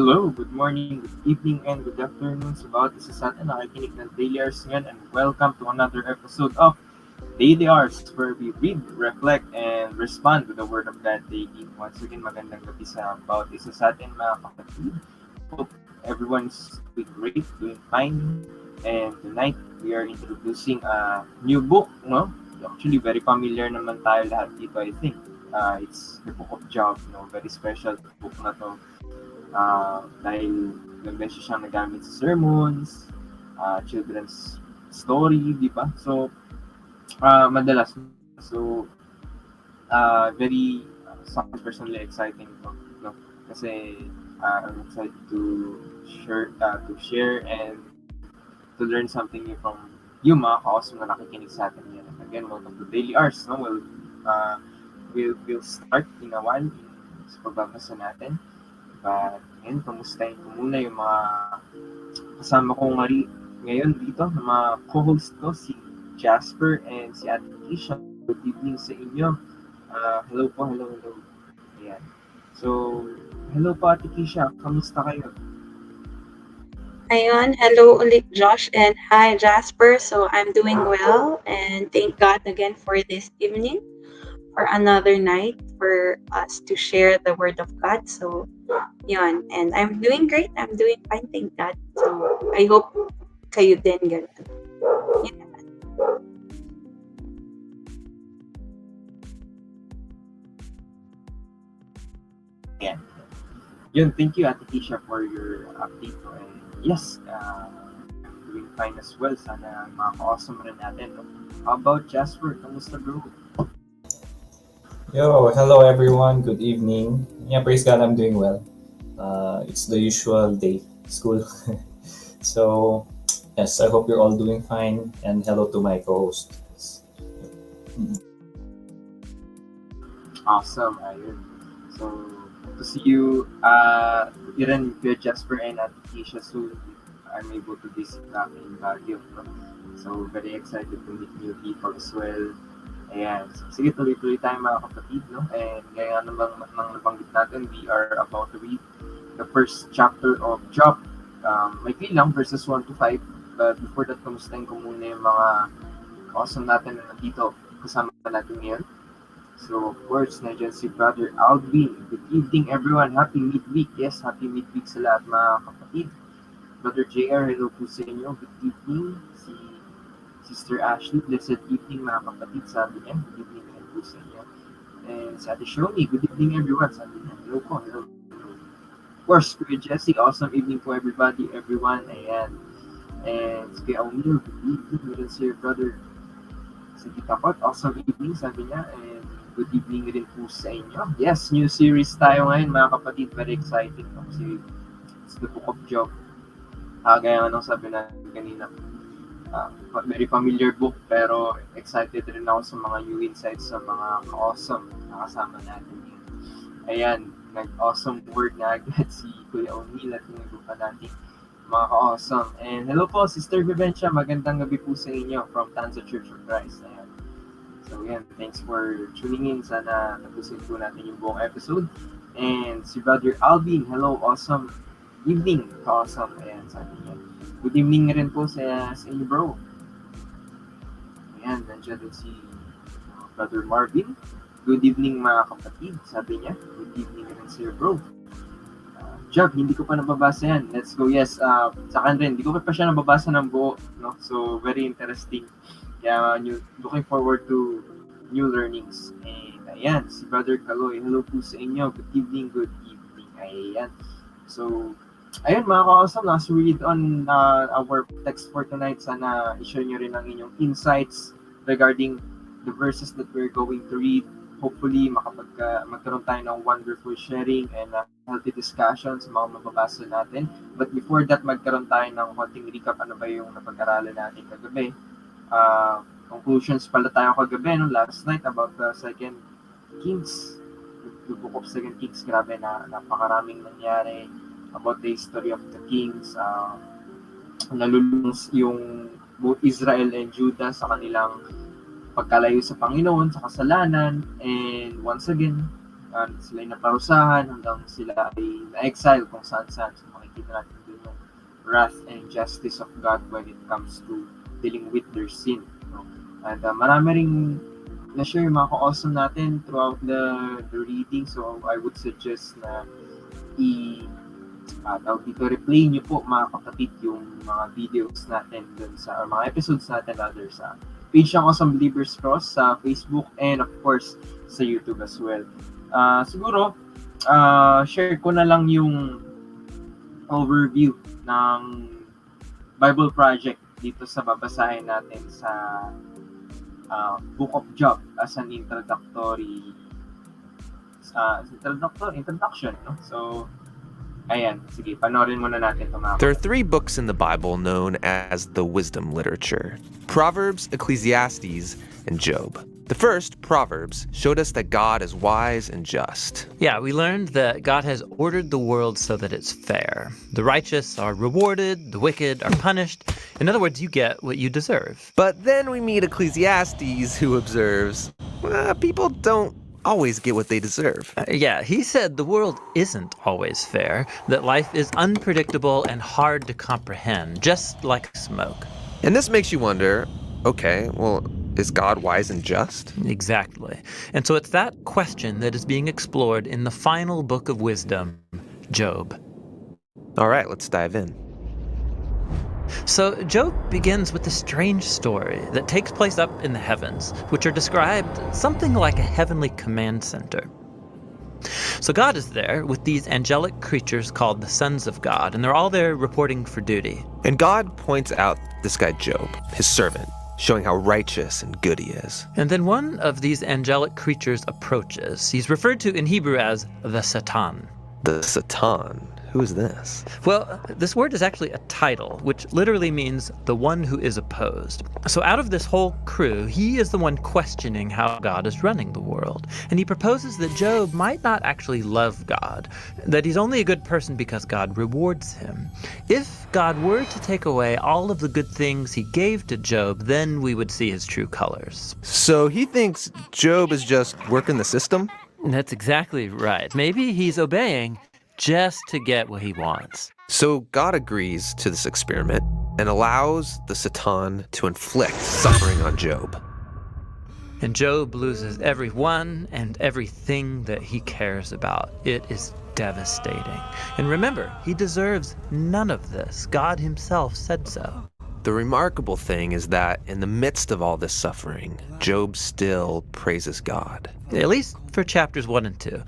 Hello, good morning, good evening, and good afternoon sa bawat isa sa atin nakikinig ng Daily Hours ngayon, and welcome to another episode of Daily Hours where we read, reflect, and respond to the Word of God daily. Once again, magandang gabi sa bawat isa sa atin mga kapatid. Hope everyone's doing great, doing fine, and tonight we are introducing a new book, no? Actually, very familiar naman tayo lahat dito, I think. It's the Book of Job, no? Very special book na to. Dahil ilang beses siyang nagamit sa sermons, children's story, di ba? So, madalas. So, very, sounds personally exciting to, no? Kasi, I'm excited to share and to learn something new from you, mga ka-awesome na nakikinig sa atin ngayon. And again, welcome to Daily Hours, no? We'll start in a while sa pagbabasa natin. But ngayon, kamustahin ko muna yung mga kasama ko ngayon dito, ng mga co-host ko, si Jasper and si Ate Keisha. Good evening sa inyo. Hello po, hello. Ayan. So, hello po Ate Keisha, kamusta kayo? Ayun, hello ulit Josh and hi Jasper. So I'm doing well and thank God again for this evening, for another night for us to share the word of God. So yun, and I'm doing great. I'm doing fine, thank God. So I hope kayo din ganun. Yun naman. Ayan. Yun, thank you Ate Keisha for your update. And yes, I'm doing fine as well. Sana mga ka-awesome rin natin. No? How about Jasper? Kamusta bro? Yo, hello everyone. Good evening. Yeah, praise God, I'm doing well. It's the usual day, school. So, yes, I hope you're all doing fine. And hello to my co-host. Awesome, ayun. So, to see you, Iran, Jasper, and Ate Keisha soon. I'm able to visit namin in Baguio. No? So, very excited to meet new people as well. Ayan. So, sige, tuloy-tuloy tayo mga kapatid, no? And gaya namang nabanggit natin, we are about to read the first chapter of Job. May lang, verses 1 to 5. But before that, kamustahin ko muna yung mga awesome natin na nandito kasama natin ngayon. So, of course, nandiyan si Brother Alvin. Good evening, everyone. Happy midweek. Yes, happy midweek sa lahat, mga kapatid. Brother JR, hello po sa inyo. Good evening. Si Sister Ashley, blessed evening, mga kapatid, sabi niya. Good evening rin po sa inyo. And sa Ate Shoni, good evening, everyone. Sabi niya, hello po, hello. Of course, Kuya Jesse, awesome evening po, everybody, everyone. Ayan. And si Kuya O'Neill, good evening. Meron si Brother Sige Kapot, awesome evening, sabi niya. And good evening rin po sa inyo. Yes, new series tayo ngayon mga kapatid. Very exciting. Kasi it's the Book of Job. Gaya nga nung sabi natin kanina. Very familiar book pero excited rin ako sa mga new insights sa mga awesome na kasama natin yun. Ayan, nag-awesome word na agad si Kuya O'Neill at yung iba pa natin mga ka-awesome. And hello po, Sister Vivencia. Magandang gabi po sa inyo from Tanza Church of Christ. Ayan. So, yan. Thanks for tuning in. Sana tapusin po natin yung buong episode. And si Brother Alvin, hello, awesome evening. Awesome. Ayan, sabi niya. Good evening rin po sa inyo, bro. Ayan, nandiyan din si Brother Marvin. Good evening, mga kapatid. Sabi niya. Good evening rin sa'yo, bro. Job, hindi ko pa nababasa yan. Let's go. Yes, sa akin rin. Hindi ko pa siya nababasa ng buo. No? So, very interesting. Kaya, looking forward to new learnings. And, ayan, si Brother Kaloy. Hello po sa inyo. Good evening, good evening. Ayan. So, ayun, mga ka-awesome. As we read on our text for tonight, sana i-share nyo rin ang inyong insights regarding the verses that we're going to read. Hopefully, magkaroon tayo ng wonderful sharing and healthy discussion sa mga mababasa natin. But before that, magkaroon tayo ng konting recap ano ba yung napag-aralan natin kagabi. Conclusions pala tayo kagabi, no? Last night about the Second Kings. The Book of Second Kings, grabe na napakaraming nangyari about the history of the kings. Nalulungs yung both Israel and Judah sa kanilang pagkalayo sa Panginoon, sa kasalanan, and once again, sila ay naparusahan hanggang sila ay na-exile kung saan-saan. So makikita natin dun yung wrath and justice of God when it comes to dealing with their sin. No? And marami ring na-share yung mga ka-awesome natin throughout the reading. So I would suggest na replay nyo po mga kapatid yung mga videos natin dun sa, or mga episodes natin rather sa page ng Awesome Believers Cross sa Facebook and of course sa YouTube as well. Siguro, share ko na lang yung overview ng Bible Project dito sa babasahin natin sa Book of Job as an introduction, no? So, ayan, sige, panoorin muna natin ito mga There are 3 books in the Bible known as the wisdom literature: Proverbs, Ecclesiastes, and Job. The first, Proverbs, showed us that God is wise and just. Yeah, we learned that God has ordered the world so that it's fair. The righteous are rewarded, the wicked are punished. In other words, you get what you deserve. But then we meet Ecclesiastes, who observes, people don't always get what they deserve. Yeah, he said the world isn't always fair, that life is unpredictable and hard to comprehend, just like smoke. And this makes you wonder, okay, well, is God wise and just? Exactly. And so it's that question that is being explored in the final book of wisdom, Job. All right, let's dive in. So Job begins with a strange story that takes place up in the heavens, which are described something like a heavenly command center. So God is there with these angelic creatures called the sons of God, and they're all there reporting for duty. And God points out this guy Job, his servant, showing how righteous and good he is. And then one of these angelic creatures approaches. He's referred to in Hebrew as the Satan. The Satan. Who is this? Well, this word is actually a title, which literally means the one who is opposed. So out of this whole crew, he is the one questioning how God is running the world. And he proposes that Job might not actually love God, that he's only a good person because God rewards him. If God were to take away all of the good things he gave to Job, then we would see his true colors. So he thinks Job is just working the system? That's exactly right. Maybe he's obeying just to get what he wants. So God agrees to this experiment and allows the Satan to inflict suffering on Job. And Job loses everyone and everything that he cares about. It is devastating. And remember, he deserves none of this. God himself said so. The remarkable thing is that in the midst of all this suffering, Job still praises God. At least for chapters 1 and 2.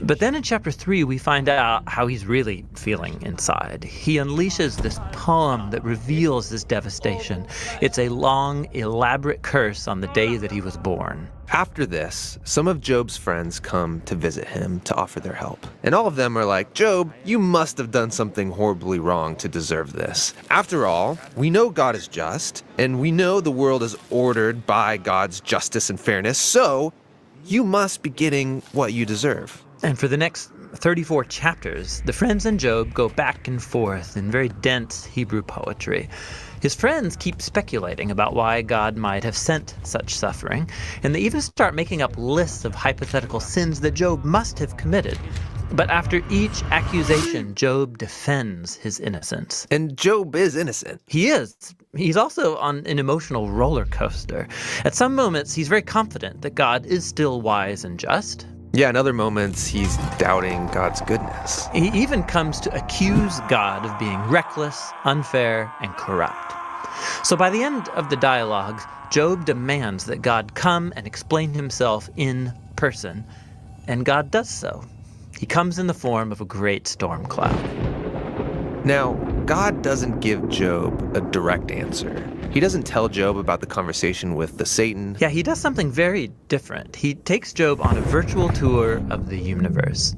But then in chapter 3, we find out how he's really feeling inside. He unleashes this poem that reveals this devastation. It's a long, elaborate curse on the day that he was born. After this, some of Job's friends come to visit him to offer their help. And all of them are like, Job, you must have done something horribly wrong to deserve this. After all, we know God is just, and we know the world is ordered by God's justice and fairness, so you must be getting what you deserve. And for the next 34 chapters, the friends and Job go back and forth in very dense Hebrew poetry. His friends keep speculating about why God might have sent such suffering, and they even start making up lists of hypothetical sins that Job must have committed. But after each accusation, Job defends his innocence. And Job is innocent. He is. He's also on an emotional roller coaster. At some moments, he's very confident that God is still wise and just. Yeah, in other moments, he's doubting God's goodness. He even comes to accuse God of being reckless, unfair, and corrupt. So by the end of the dialogues, Job demands that God come and explain himself in person, and God does so. He comes in the form of a great storm cloud. Now, God doesn't give Job a direct answer. He doesn't tell Job about the conversation with the Satan. Yeah, he does something very different. He takes Job on a virtual tour of the universe.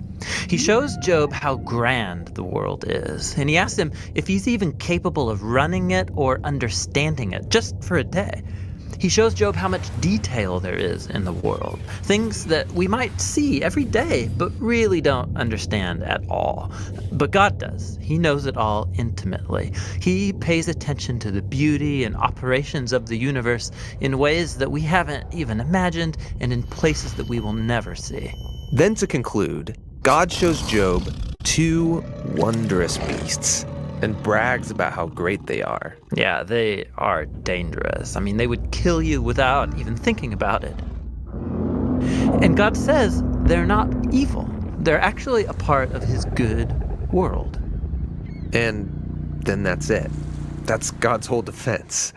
He shows Job how grand the world is, and he asks him if he's even capable of running it or understanding it, just for a day. He shows Job how much detail there is in the world, things that we might see every day, but really don't understand at all. But God does. He knows it all intimately. He pays attention to the beauty and operations of the universe in ways that we haven't even imagined and in places that we will never see. Then to conclude, God shows Job two wondrous beasts and brags about how great they are. Yeah, they are dangerous. I mean, they would kill you without even thinking about it. And God says they're not evil. They're actually a part of his good world. And then that's it. That's God's whole defense.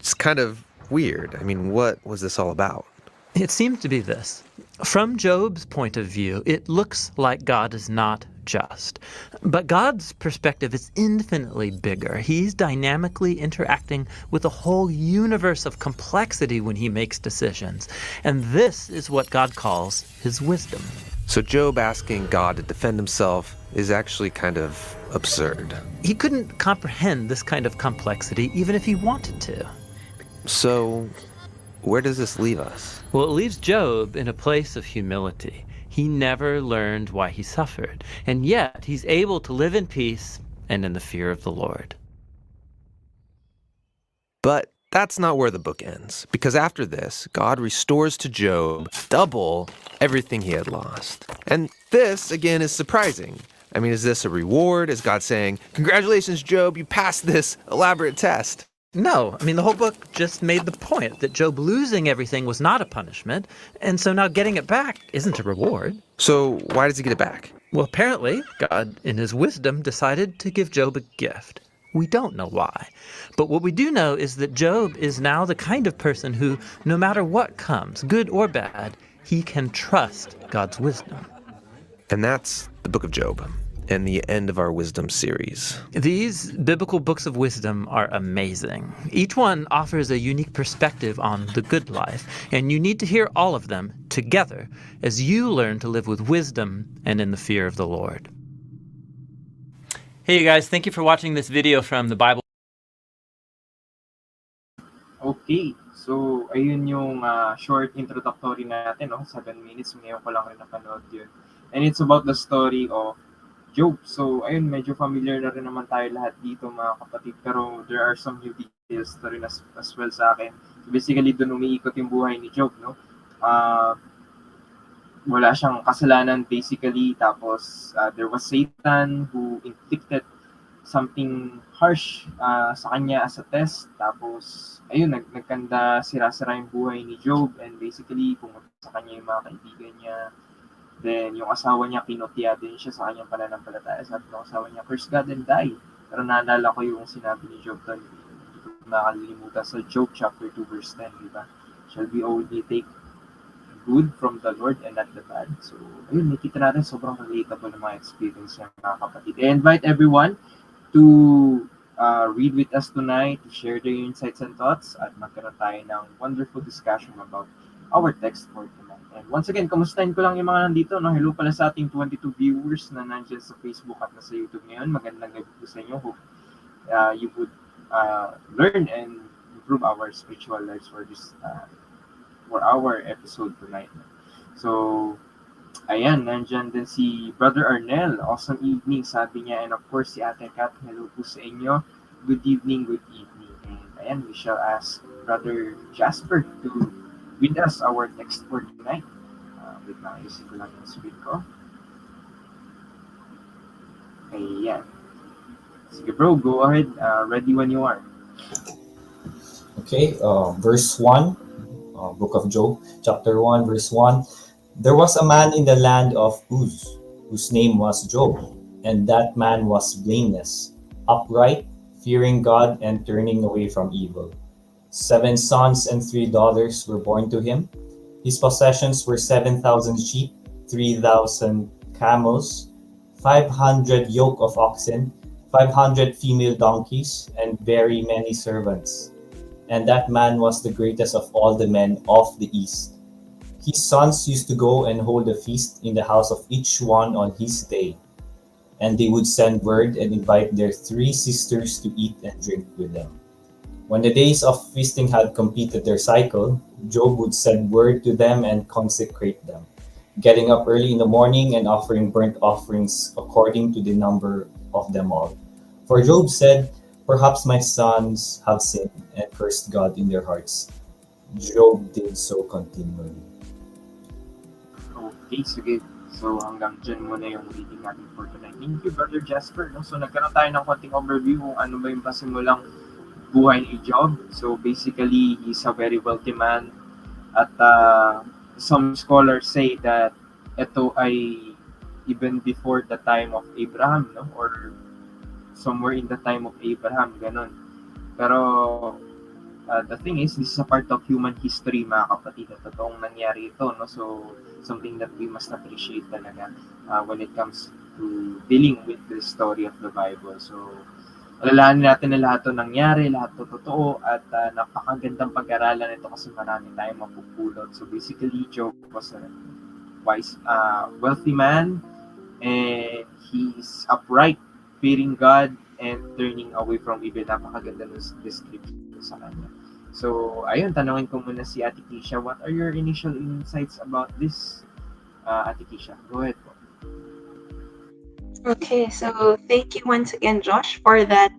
It's kind of weird. I mean, what was this all about? It seems to be this. From Job's point of view, it looks like God is not just. But God's perspective is infinitely bigger. He's dynamically interacting with a whole universe of complexity when he makes decisions. And this is what God calls his wisdom. So Job asking God to defend himself is actually kind of absurd. He couldn't comprehend this kind of complexity even if he wanted to. So where does this leave us? Well, it leaves Job in a place of humility. He never learned why he suffered, and yet he's able to live in peace and in the fear of the Lord. But that's not where the book ends, because after this, God restores to Job double everything he had lost. And this, again, is surprising. I mean, is this a reward? Is God saying, "Congratulations, Job, you passed this elaborate test"? No, I mean, the whole book just made the point that Job losing everything was not a punishment, and so now getting it back isn't a reward. So why does he get it back? Well, apparently, God, in his wisdom, decided to give Job a gift. We don't know why. But what we do know is that Job is now the kind of person who, no matter what comes, good or bad, he can trust God's wisdom. And that's the book of Job, and the end of our wisdom series. These biblical books of wisdom are amazing. Each one offers a unique perspective on the good life, and you need to hear all of them together as you learn to live with wisdom and in the fear of the Lord. Hey you guys, thank you for watching this video from the Bible. Okay, so ayun yung short introductory natin, no? 7 minutes, ngayon ko lang rin napanood yun. And it's about the story of Job. So ayun, medyo familiar na rin naman tayo lahat dito mga kapatid, pero there are some new details na rin as well sa akin. So basically, doon umiikot yung buhay ni Job, no? Wala siyang kasalanan basically, tapos there was Satan who inflicted something harsh sa kanya as a test, tapos ayun, nagkanda sira-sira yung buhay ni Job, and basically pumunta sa kanya yung mga kaibigan niya, then yung asawa niya kinotya din siya sa kanyang pananampalataya, sabi ng asawa niya, curse God and die. Pero naalala ko yung sinabi ni Job doon, hindi ko makalimutan sa Job chapter 2 verse 10, di ba? Shall we only take good from the Lord and not the bad? So, ayun, nakita natin sobrang relatable ng mga experience ng mga kapatid. I invite everyone to read with us tonight, to share their insights and thoughts, at magkaroon tayo ng wonderful discussion about our text for tonight. And once again, kamustahin ko lang yung mga nandito. No? Hello pala sa ating 22 viewers na nandiyan sa Facebook at nasa YouTube ngayon. Magandang gabi po sa inyo. Hope you would learn and improve our spiritual lives for this for our episode tonight. So, ayan, nandyan din si Brother Arnel. Awesome evening, sabi niya. And of course, si Ate Kat, hello po sa inyo. Good evening, good evening. And ayan, we shall ask Brother Jasper to read us our text for tonight. Wait lang, ayusin ko lang yung screen ko. Ayan. Sige bro, go ahead. Ready when you are. Okay, verse 1, book of Job, chapter 1, verse 1. There was a man in the land of Uz, whose name was Job, and that man was blameless, upright, fearing God and turning away from evil. 7 sons and 3 daughters were born to him. His possessions were 7,000 sheep, 3,000 camels, 500 yoke of oxen, 500 female donkeys, and very many servants. And that man was the greatest of all the men of the east. His sons used to go and hold a feast in the house of each one on his day. And they would send word and invite their 3 sisters to eat and drink with them. When the days of feasting had completed their cycle, Job would send word to them and consecrate them, getting up early in the morning and offering burnt offerings according to the number of them all. For Job said, "Perhaps my sons have sinned and cursed God in their hearts." Job did so continually. Okay, sige. So hanggang dyan muna yung reading natin for tonight. Thank you, Brother Jasper. No? So nagkaroon tayo ng konting overview kung ano ba yung pasimulang buhay ni Job. So basically, he's a very wealthy man. At some scholars say that ito ay even before the time of Abraham, no? Or somewhere in the time of Abraham, ganon. Pero the thing is, this is a part of human history, mga kapatid, na totoong nangyari ito, no? So, something that we must appreciate talaga when it comes to dealing with the story of the Bible. So, alalahanin natin na lahat to nangyari, lahat to totoo, at napakagandang pag-aralan ito kasi marami tayong mapupulot. So, basically, Job was a wise, wealthy man, and he's upright, fearing God, and turning away from evil. Napakaganda ng description sa kanya. So, ayun, tanungin ko muna si Ate Keisha, what are your initial insights about this, Ate Keisha? Go ahead po. Okay, so thank you once again, Josh, for that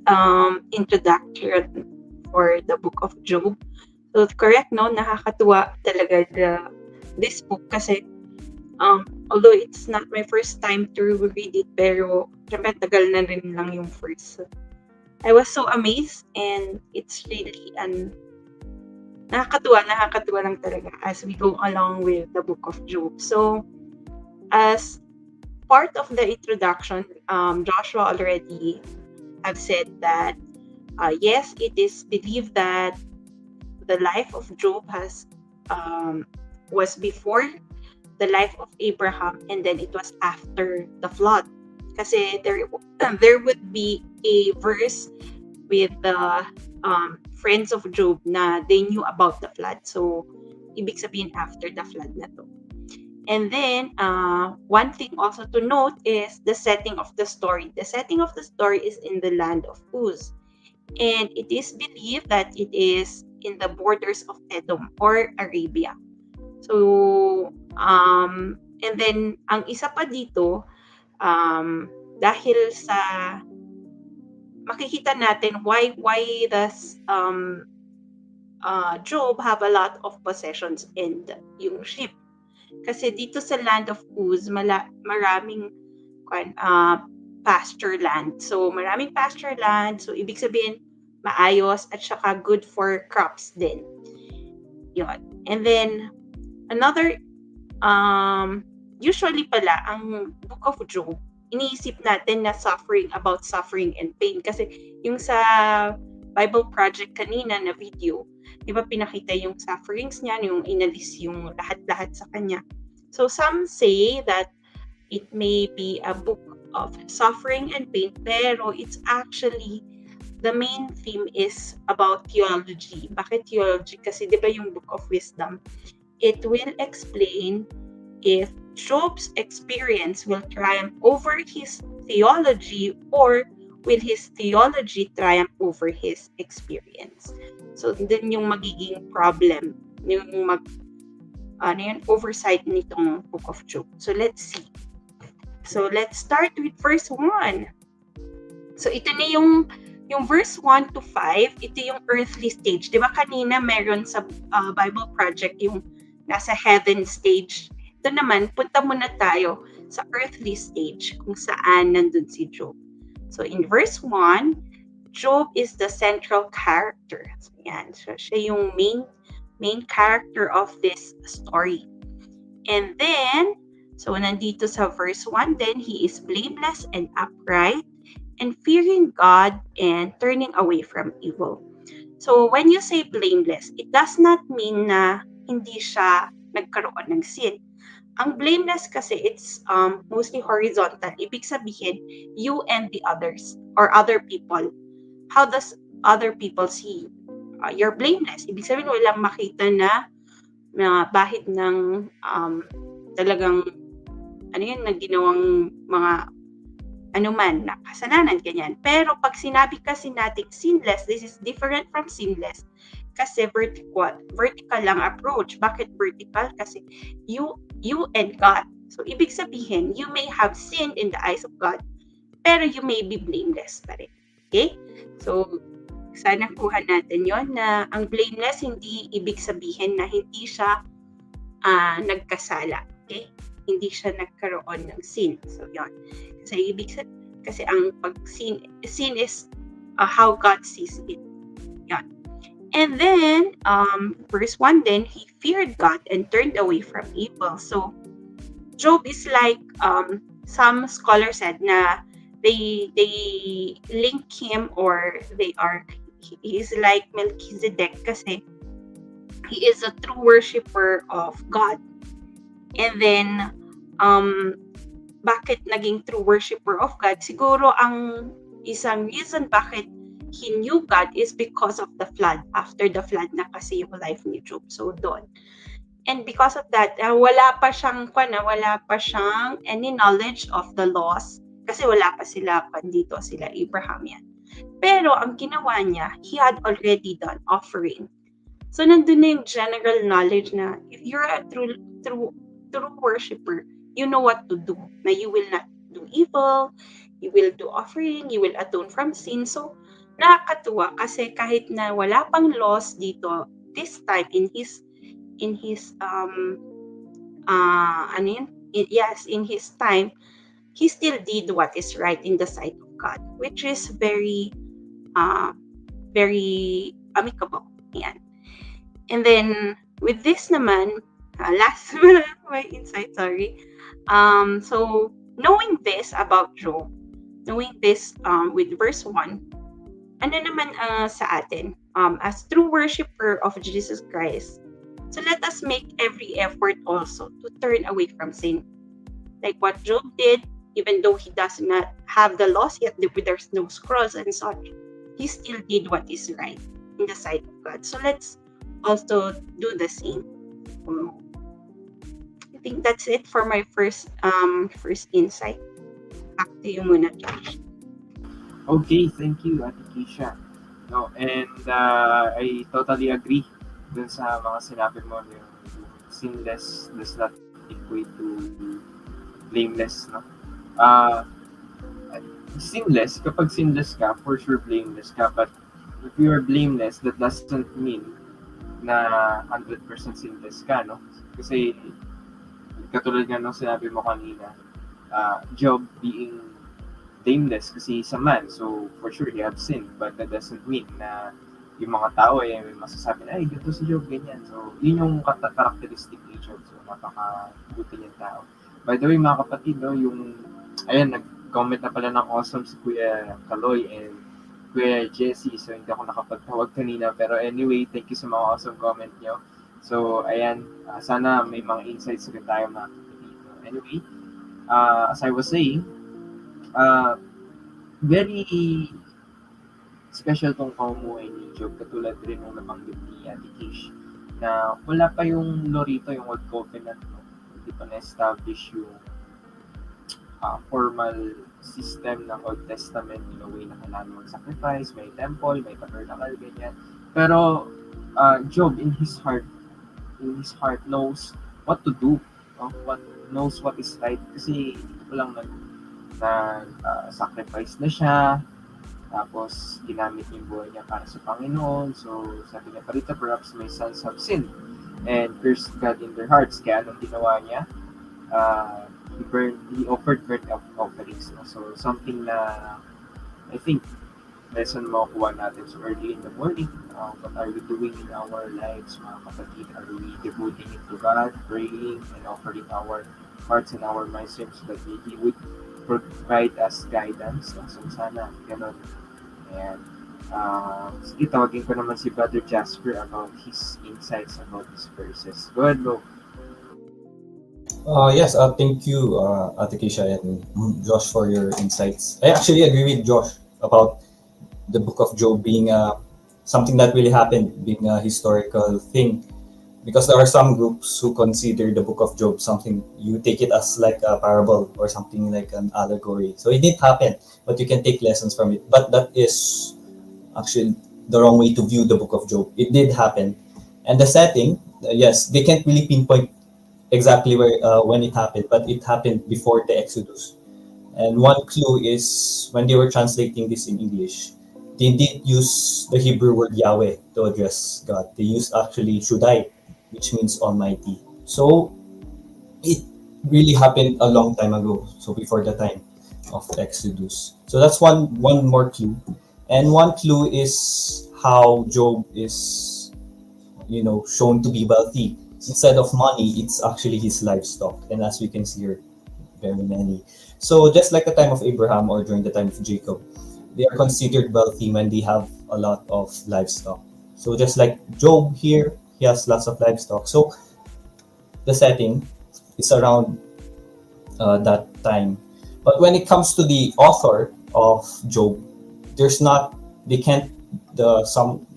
introduction for the book of Job. So correct, no? Nakakatuwa talaga this book kasi although it's not my first time to read it, pero syempre tagal na rin lang yung first. I was so amazed, and it's really nakakatuwa lang talaga as we go along with the book of Job. So as part of the introduction, Joshua already have said that yes, it is believed that the life of Job was before the life of Abraham, and then it was after the flood. Kasi there would be a verse with the friends of Job na they knew about the flood. So, ibig sabihin after the flood na to. And then, one thing also to note is the setting of the story. The setting of the story is in the land of Uz. And it is believed that it is in the borders of Edom or Arabia. So, and then, ang isa pa dito, dahil sa makikita natin why does Job have a lot of possessions and yung sheep. Kasi dito sa land of Uz, maraming pasture land. So, maraming pasture land. So, ibig sabihin, maayos at saka good for crops din. Yun. And then, another, usually pala, ang book of Job, iniisip natin na about suffering and pain. Kasi yung sa Bible Project kanina na video, di ba pinakita yung sufferings niya, yung inalis yung lahat-lahat sa kanya. So some say that it may be a book of suffering and pain, pero it's actually, the main theme is about theology. Bakit theology? Kasi di ba yung Book of Wisdom, it will explain if Job's experience will triumph over his theology, or will his theology triumph over his experience. So, din yung magiging problem, yung oversight nitong Book of Job. So, let's see. So, let's start with verse 1. So, ito na yung verse 1 to 5, ito yung earthly stage. Di ba kanina meron sa Bible Project yung nasa heaven stage. Ito naman, punta muna tayo sa earthly stage kung saan nandun si Job. So, in verse 1, Job is the central character. So, yan. So, siya yung main character of this story. And then, so nandito sa verse 1 then, he is blameless and upright and fearing God and turning away from evil. So, when you say blameless, it does not mean na hindi siya nagkaroon ng sin. Ang blameless kasi, it's mostly horizontal. Ibig sabihin, you and the others or other people. How does other people see you? You're blameless. Ibig sabihin, walang makita na bahid ng talagang na ginawang mga anuman na kasalanan, ganyan. Pero pag sinabi kasi natin sinless, this is different from sinless. Kasi vertical lang approach. Bakit vertical? Kasi you and God. So, ibig sabihin, you may have sinned in the eyes of God, pero you may be blameless pa rin. Okay? So, sana kuha natin yon na ang blameless, hindi ibig sabihin na hindi siya nagkasala. Okay? hindi siya nagkaroon ng sin. So, yon. Kasi kasi ang sin is how God sees it. Yon. And then, verse 1 then, he feared God and turned away from evil. So, Job is like, some scholars said na they link him, or he is like Melchizedek kasi he is a true worshiper of God. And then, um, bakit naging true worshiper of God? Siguro ang isang reason bakit he knew God is because of the flood. After the flood na kasi yung life ni Job. So, doon. And because of that, wala pa siyang any knowledge of the laws kasi wala pa sila Abraham yan. Pero ang ginawa niya, he had already done offering. So nandun na yung general knowledge na if you're a true worshiper, you know what to do. Na you will not do evil, you will do offering, you will atone from sin. So nakakatuwa kasi kahit na wala pang laws dito, this time in his in his time, he still did what is right in the sight of God, which is very very amicable. Yan. And then with this naman, last my insight, sorry. So knowing this about Job, knowing this with verse 1, ano naman sa atin as true worshiper of Jesus Christ. So let us make every effort also to turn away from sin. Like what Job did, even though he does not have the laws yet, there's no scrolls and such, he still did what is right in the sight of God. So let's also do the same. I think that's it for my first insight. Back to you muna, Josh. Okay, thank you, Ate Keisha. No, and I totally agree dun sa mga sinabi mo, yung sinless does not equate to blameless, no? Uh, kapag sinless ka, for sure blameless ka, but if you are blameless, that doesn't mean na 100% sinless ka, no? Kasi katulad nga nung sinabi mo kanina, Job being blameless kasi he's a man, so for sure he have sinned, but that doesn't mean na yung mga tao ay may masasabi na, ay, ganito si Job, ganyan. So, yun yung characteristic ni Job. So, napaka-buti niyang tao. By the way, mga kapatid, no, ayan, nag-comment na pala ng awesome si Kuya Kaloy and Kuya Jesse. So, hindi ako nakapagtawag kanina. Pero anyway, thank you sa mga awesome comment niyo. So, ayan, sana may mga insights rin tayo mga kapatid. Anyway, as I was saying, very special tong pamumuhay ni Job, katulad rin nung nabanggit ni Ate Kish, na wala pa yung law rito, yung Old Covenant, no? Hindi pa na-establish yung formal system ng Old Testament, in a way na kailangan mag-sacrifice, may temple, may tabernacle, ganyan. Pero Job, in his heart knows what to do, no? Knows what is right, kasi ito pa lang sacrifice na siya, tapos ginamit yung buhay niya para sa Panginoon. So sabi niya parito, perhaps my sons have sinned and cursed God in their hearts. Kaya anong ginawa niya? He offered burnt offerings. No? So something na I think lesson makukuha natin. So early in the morning, what are we doing in our lives, mga kapatid? Are we devoting it to God, praying and offering our hearts and our minds so that He would provide us guidance? So sana ganun. And sige, tawagin ko naman si Brother Jasper about his insights about these verses. Go ahead, bro. Yes, thank you, Ate Keisha and Josh, for your insights. I actually agree with Josh about the book of Job being something that really happened, being a historical thing. Because there are some groups who consider the book of Job something, you take it as like a parable or something like an allegory. So it did happen, but you can take lessons from it. But that is actually the wrong way to view the book of Job. It did happen. And the setting, yes, they can't really pinpoint exactly where when it happened, but it happened before the Exodus. And one clue is when they were translating this in English, they did use the Hebrew word Yahweh to address God. They used actually Shaddai, which means Almighty. So it really happened a long time ago. So before the time of Exodus. So that's one more clue. And one clue is how Job is, shown to be wealthy. Instead of money, it's actually his livestock. And as we can see here, very many. So just like the time of Abraham or during the time of Jacob, they are considered wealthy when they have a lot of livestock. So just like Job here, he has lots of livestock. So the setting is around that time. But when it comes to the author of Job, there's not they can't the some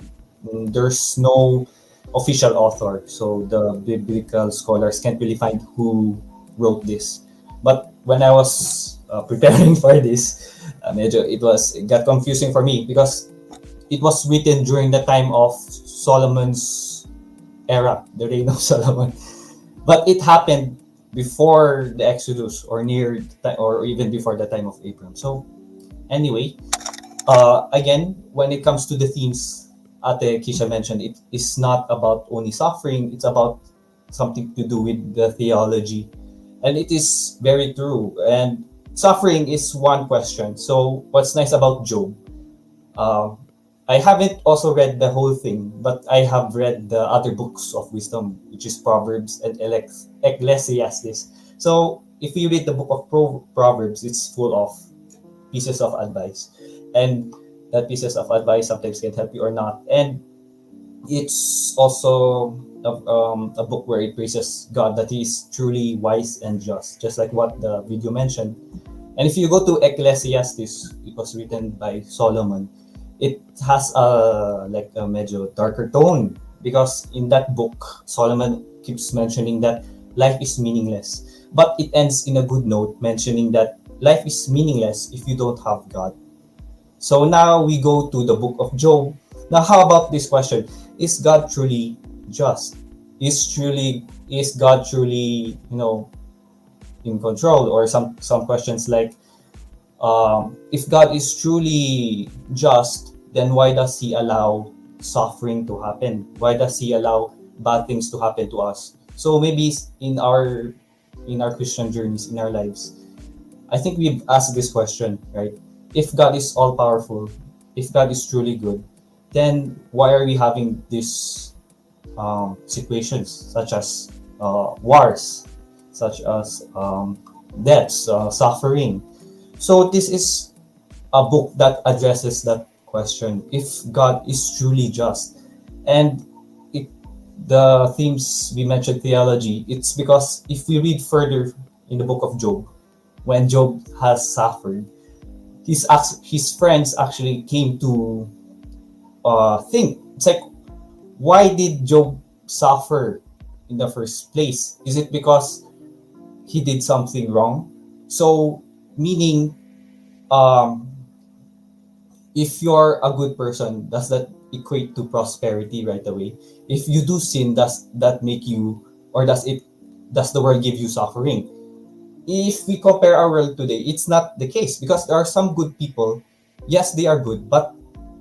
there's no official author, so the biblical scholars can't really find who wrote this. But when I was preparing for this, it got confusing for me because it was written during the time of Solomon's era, the reign of Solomon. But it happened before the Exodus or or even before the time of Abram. So anyway, again, when it comes to the themes Ate Kisha mentioned, it is not about only suffering, it's about something to do with the theology. And it is very true. And suffering is one question. So what's nice about Job? Uh, I haven't also read the whole thing, but I have read the other books of wisdom, which is Proverbs and Ecclesiastes. So if you read the book of Proverbs, it's full of pieces of advice, and that pieces of advice sometimes can help you or not. And it's also a book where it praises God that He is truly wise and just like what the video mentioned. And if you go to Ecclesiastes, it was written by Solomon. It has a major darker tone because in that book, Solomon keeps mentioning that life is meaningless, but it ends in a good note, mentioning that life is meaningless if you don't have God. So now we go to the book of Job. Now, how about this question? Is God truly just? Is God truly, in control? Or some questions like, if God is truly just, then why does He allow suffering to happen? Why does He allow bad things to happen to us? So maybe in our Christian journeys, in our lives, I think we've asked this question, right? If God is all powerful, if God is truly good, then why are we having these situations such as wars, such as deaths, suffering? So this is a book that addresses that question: if God is truly just. And it, the themes we mentioned theology, it's because if we read further in the book of Job, when Job has suffered, his friends actually came to think. It's like, why did Job suffer in the first place? Is it because he did something wrong? So, meaning, um, if you're a good person, does that equate to prosperity right away? If you do sin, does that make you, or does the world give you suffering? If we compare our world today, it's not the case because there are some good people. Yes, they are good, but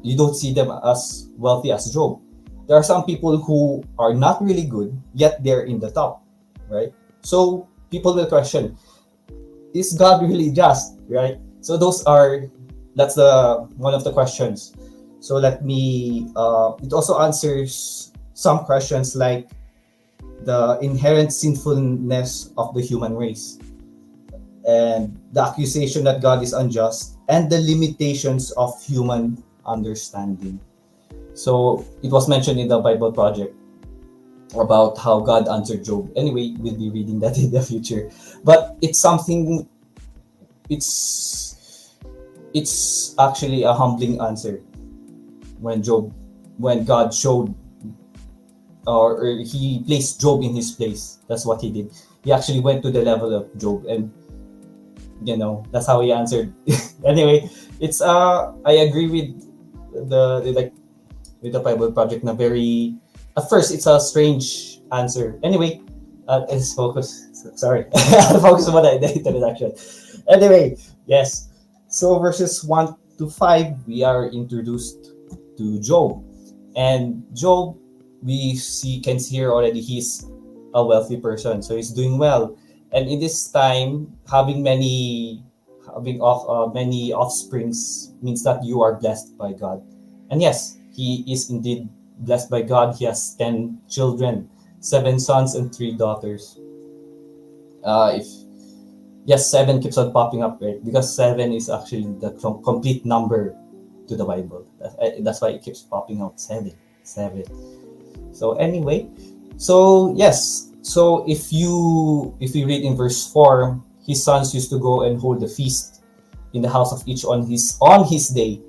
you don't see them as wealthy as Job. There are some people who are not really good, yet they're in the top, right? So people will question, is God really just, right? So that's the one of the questions. So let me, it also answers some questions like the inherent sinfulness of the human race, and the accusation that God is unjust, and the limitations of human understanding. So it was mentioned in the Bible Project about how God answered Job. Anyway, we'll be reading that in the future. But it's actually a humbling answer when God showed, or He placed Job in his place. That's what He did. He actually went to the level of Job, and that's how He answered. Anyway, it's I agree with the Bible Project. Na very, at first it's a strange answer. Anyway, let's focus. Sorry, focus on the introduction. Anyway, yes. So verses 1 to 5, we are introduced to Job, and Job, we can see here already, he's a wealthy person, so he's doing well. And in this time, having many offsprings means that you are blessed by God. And yes, he is indeed blessed by God. He has 10 children, 7 sons and 3 daughters. If Yes, 7 keeps on popping up, right? Because 7 is actually the complete number to the Bible. That's why it keeps popping out, 7, 7. So anyway, so yes, so if you read in verse 4, his sons used to go and hold the feast in the house of each on his day.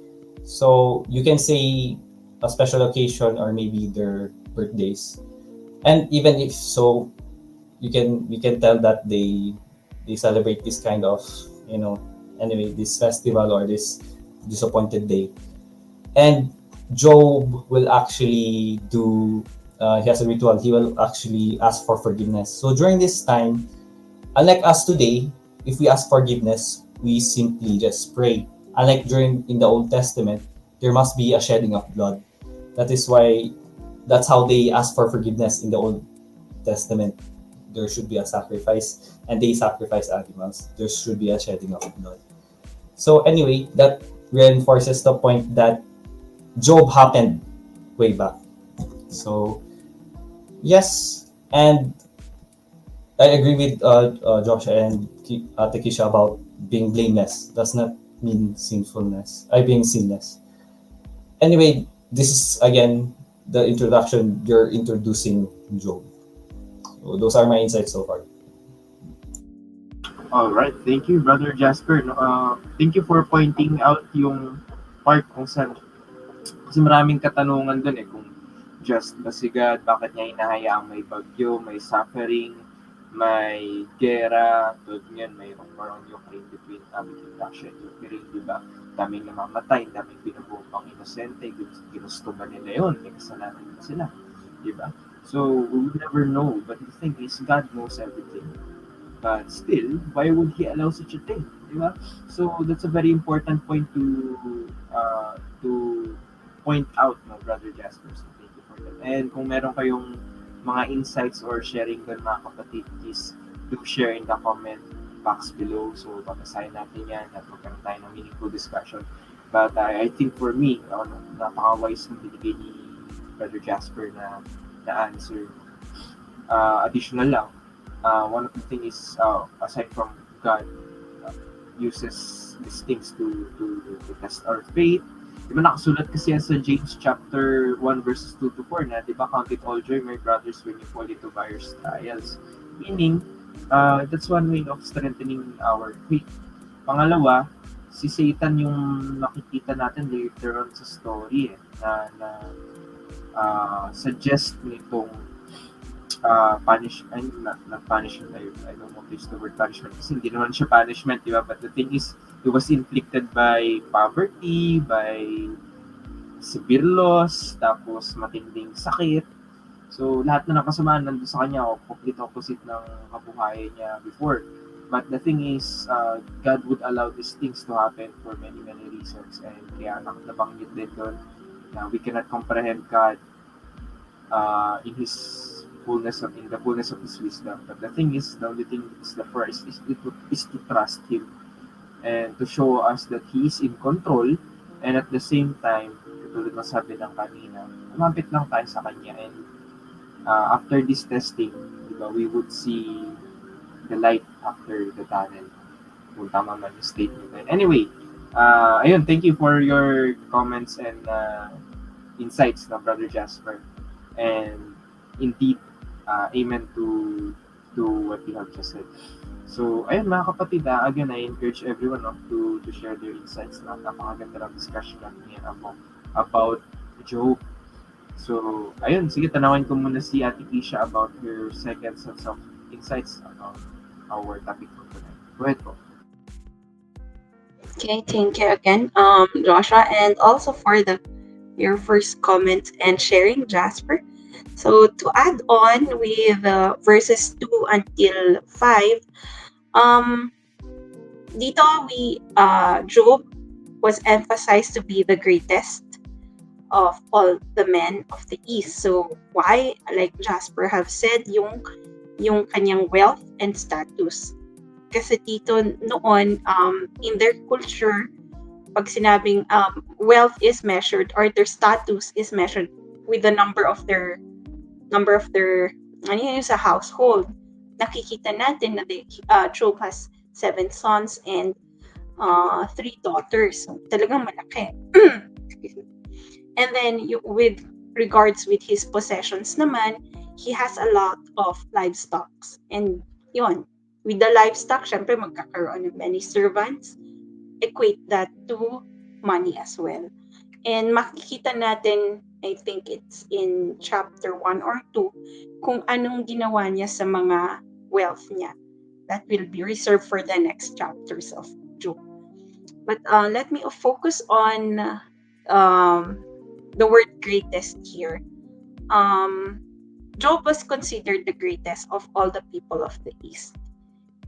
So you can say a special occasion or maybe their birthdays. And even if so, we can tell that they celebrate this kind of, you know anyway, this festival or this disappointed day. And Job will actually do he has a ritual. He will actually ask for forgiveness. So during this time, unlike us today, if we ask forgiveness, we simply just pray. Unlike during in the Old Testament, there must be a shedding of blood. That is why that's how they ask for forgiveness in the Old Testament. There should be a sacrifice, and they sacrifice animals. There should be a shedding of blood. So anyway, that reinforces the point that Job happened way back. So yes, and I agree with Josh and Takesha about being blameless. Does not mean sinfulness. I being sinless. Anyway, this is again the introduction. You're introducing Job. So those are my insights so far. All right, thank you, Brother Jasper. No, thank you for pointing out yung part kung saan, kasi maraming katanungan dun eh, kung just ba si God, bakit niya hinahayaang may bagyo, may suffering, may gera, tulad ngayon, may war on Ukraine between between Russia and Ukraine, di ba? Daming namamatay, daming binubuong pang inosente, ginusto ba nila yun? May kasalanan ba sila? Di ba? So, we will never know, but the thing is, God knows everything. But still, why would he allow such a thing? Di ba? So that's a very important point to point out, no, Brother Jasper. So thank you for that. And kung meron kayong mga insights or sharing doon, mga kapatid, please do share in the comment box below. So babasahin natin yan at magkaroon tayo ng meaningful discussion. But I think for me, napaka-wise ng binigay ni Brother Jasper na answer. Additional lang, one of the things is, aside from God uses these things to test our faith. Diba nakasulat kasi yan sa James chapter 1 verses 2 to 4 na, diba, count it all joy, my brothers, when you fall into various trials. Meaning, that's one way of strengthening our faith. Pangalawa, si Satan yung nakikita natin later on sa story na suggest nitong not punishment. I don't want to use the word punishment kasi hindi naman siya punishment, di ba? But the thing is, it was inflicted by poverty, by severe loss, tapos matinding sakit. So, lahat na nakasamaan nandun sa kanya, complete opposite ng kabuhayan niya before. But the thing is, God would allow these things to happen for many, many reasons. And kaya nabanggit din doon na we cannot comprehend God in the fullness of his wisdom. But the thing is, the only thing is the first is to trust him and to show us that he is in control, and at the same time, katulad ng sabi ng kanina, lumapit lang tayo sa kanya, and after this testing, diba, we would see the light after the tunnel. Kung tama man yung statement. Anyway, ayun, thank you for your comments and insights, na Brother Jasper. And indeed, amen to what you have just said. So, ayun mga kapatid, again, I encourage everyone to share their insights. Napakaganda ng discussion natin yan about Job. So, ayun, sige, tanawin ko muna si Ate Keisha about her second set of insights about our topic for tonight. Go ahead po. Okay, thank you again, Joshua, and also for your first comment and sharing, Jasper. So to add on with verses 2 until 5, dito Job was emphasized to be the greatest of all the men of the East. So why, like Jasper have said, yung yung kanyang wealth and status. Kasi dito noon, in their culture, pag sinabing wealth is measured or their status is measured with the number of their ano yun, sa household. Nakikita natin na Job has 7 sons and 3 daughters. So, talagang malaki. Excuse me. And then with regards with his possessions naman, he has a lot of livestock. And yun, with the livestock, syempre magkakaroon ng many servants. Equate that to money as well. And makikita natin, I think it's in chapter 1 or 2, kung anong ginawa niya sa mga wealth niya. That will be reserved for the next chapters of Job. But let me focus on the word greatest here. Job was considered the greatest of all the people of the East.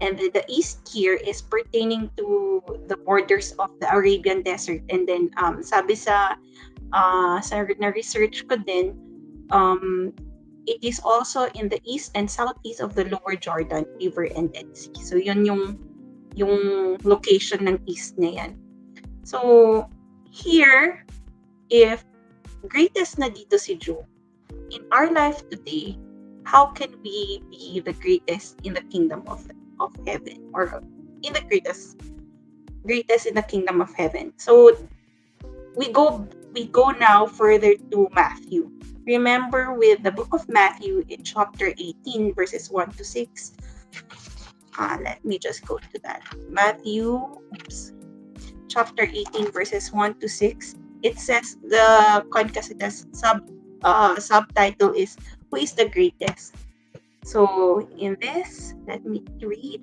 And the East here is pertaining to the borders of the Arabian Desert. And then sabi sa na-research ko din, it is also in the east and southeast of the Lower Jordan River and Dead Sea. So yun yung location ng east na yan. So here, if greatest na dito si Job, in our life today, how can we be the greatest in the kingdom of heaven, or in the greatest in the kingdom of heaven? So we go now further to Matthew. Remember with the book of Matthew in chapter 18 verses 1 to 6. Let me just go to that. Matthew chapter 18 verses 1 to 6. It says, the subtitle is, Who is the Greatest? So in this, let me read.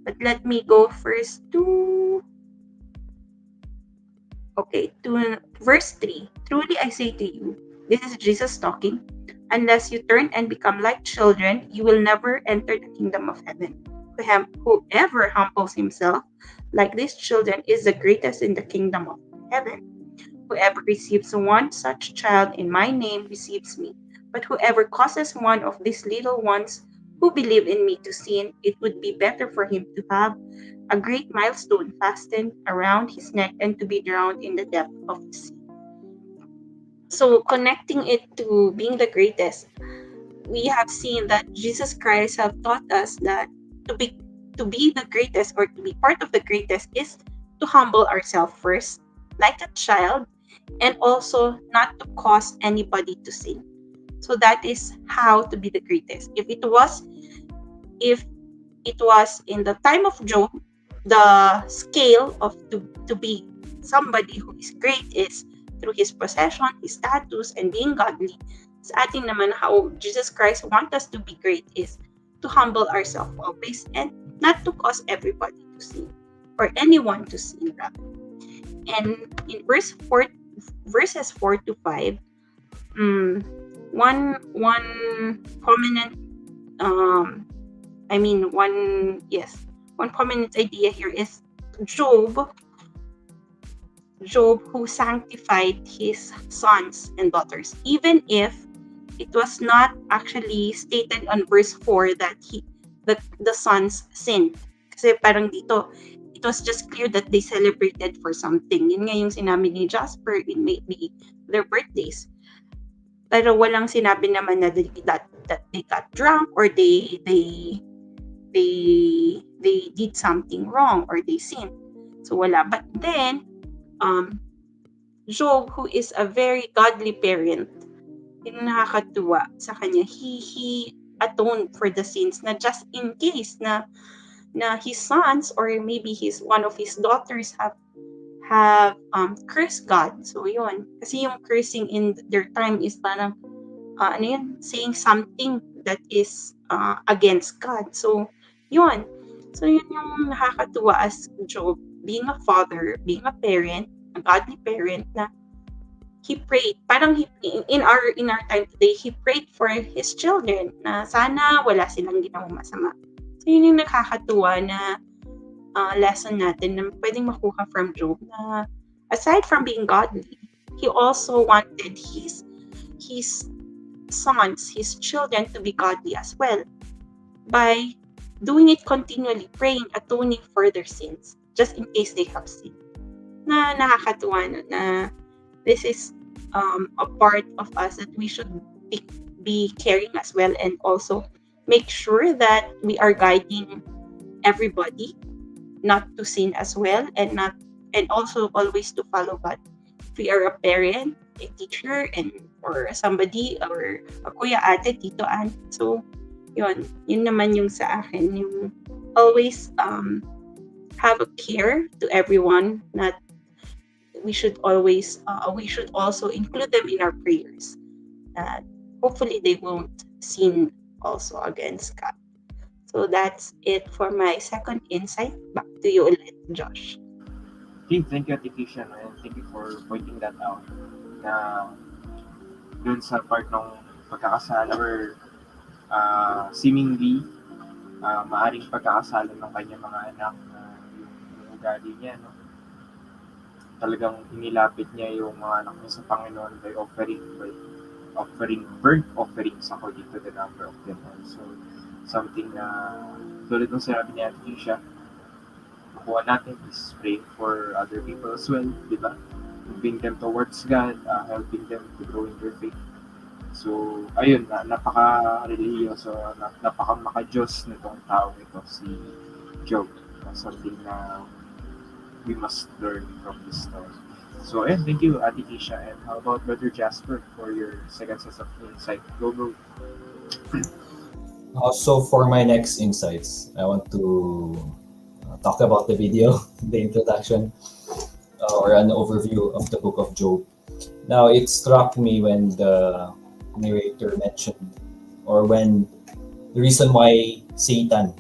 But let me go first to verse 3. Truly I say to you, this is Jesus talking, unless you turn and become like children, you will never enter the kingdom of heaven. Whoever humbles himself like these children is the greatest in the kingdom of heaven. Whoever receives one such child in my name receives me. But whoever causes one of these little ones who believe in me to sin, it would be better for him to have a great millstone fastened around his neck and to be drowned in the depth of the sea. So connecting it to being the greatest, we have seen that Jesus Christ have taught us that to be the greatest, or to be part of the greatest, is to humble ourselves first, like a child, and also not to cause anybody to sin. So that is how to be the greatest. If it was in the time of Job, the scale of to be somebody who is great is through his possession, his status, and being godly. Sa atin naman, how Jesus Christ wants us to be great is to humble ourselves always and not to cause everybody to sin, or anyone to sin rather. And in verses 4 to 5, one prominent one prominent idea here is Job who sanctified his sons and daughters, even if it was not actually stated on verse 4 that the sons sinned. Kasi parang dito, it was just clear that they celebrated for something. Yun nga yung sinabi ni Jasper, it may be their birthdays. Pero walang sinabi naman na that they got drunk, or they did something wrong, or they sinned. So wala. But then Job, who is a very godly parent, yung nakakatuwa sa kanya, he atoned for the sins na just in case na his sons, or maybe one of his daughters have cursed God. So yun, kasi yung cursing in their time is parang saying something that is against God. So yun yung nakakatuwa as Job, being a father, being a parent, a godly parent, na he prayed. Parang in our time today, he prayed for his children na sana wala silang ginawang masama. So yun yung nakakatuwa na lesson natin na pwedeng makuha from Job, na aside from being godly, he also wanted his sons, his children, to be godly as well by doing it continually, praying, atoning for their sins, just in case they have sinned. Na nakakatuwa no, na this is a part of us that we should be, be caring as well, and also make sure that we are guiding everybody not to sin as well, and not, and also always to follow God. If we are a parent, a teacher, and or somebody, or a kuya, ate, tito, aunt, so yun naman yung sa akin, yung always have a care to everyone, not we should also include them in our prayers, that hopefully they won't sin also against God. So that's it for my second insight. Back to you ulit, Josh. Thank you, Ate Kisha, no, and thank you for pointing that out na dun sa part ng pagkakasala or seemingly maaring pagkakasala ng kanyang mga anak na yung ugali niya, no? Talagang inilapit niya yung mga anak niya sa Panginoon by offering burnt offerings according to the number of them. So, something na tulad ng sinabi ni Ate Kisha, makuha natin is praying for other people as well, di ba? Moving them towards God, helping them to grow in their faith. So, ayun, napaka-religyoso, napaka-maka-Diyos nitong tao ito, si Job. Something na we must learn from this story. So, ayun, thank you, Ate Kisha. And how about Brother Jasper for your second set of insight? Go, bro. So for my next insights, I want to talk about the video, the introduction, or an overview of the book of Job. Now, it struck me when the narrator mentioned, or when the reason why Satan,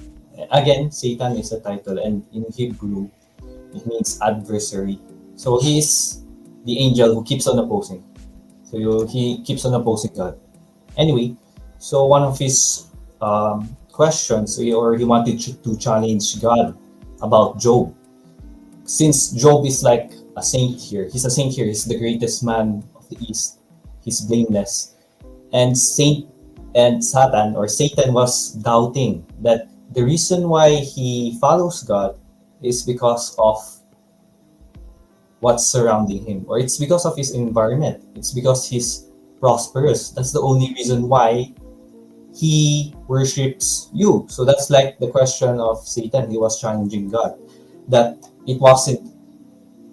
again, Satan is a title, and in Hebrew, it means adversary. So he's the angel who keeps on opposing. So he keeps on opposing God. Anyway, so one of his questions, or he wanted to challenge God about Job. Since Job is like a saint here, he's a saint here, he's the greatest man of the East, he's blameless. And Satan or Satan was doubting that the reason why he follows God is because of what's surrounding him, or it's because of his environment, it's because he's prosperous. That's the only reason why he worships you. So that's like the question of Satan. He was challenging God, that it wasn't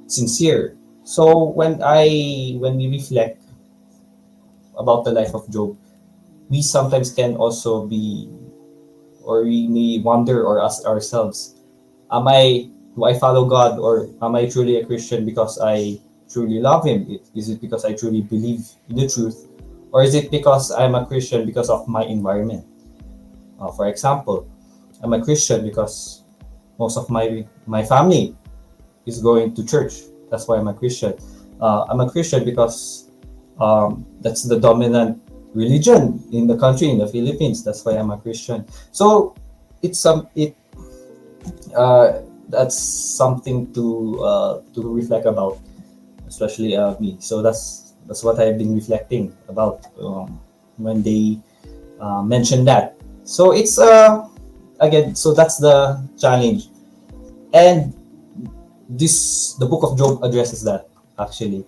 sincere. So when we reflect about the life of Job, we sometimes can also be, or we may wonder or ask ourselves, do I follow God, or am I truly a Christian because I truly love him? Is it because I truly believe in the truth? Or is it because I'm a Christian because of my environment? For example, I'm a Christian because most of my family is going to church. That's why I'm a Christian. I'm a Christian because that's the dominant religion in the country, in the Philippines. That's why I'm a Christian. So that's something to reflect about, especially me. So that's what I've been reflecting about when they mentioned that. So it's again, so that's the challenge, and the book of Job addresses that actually.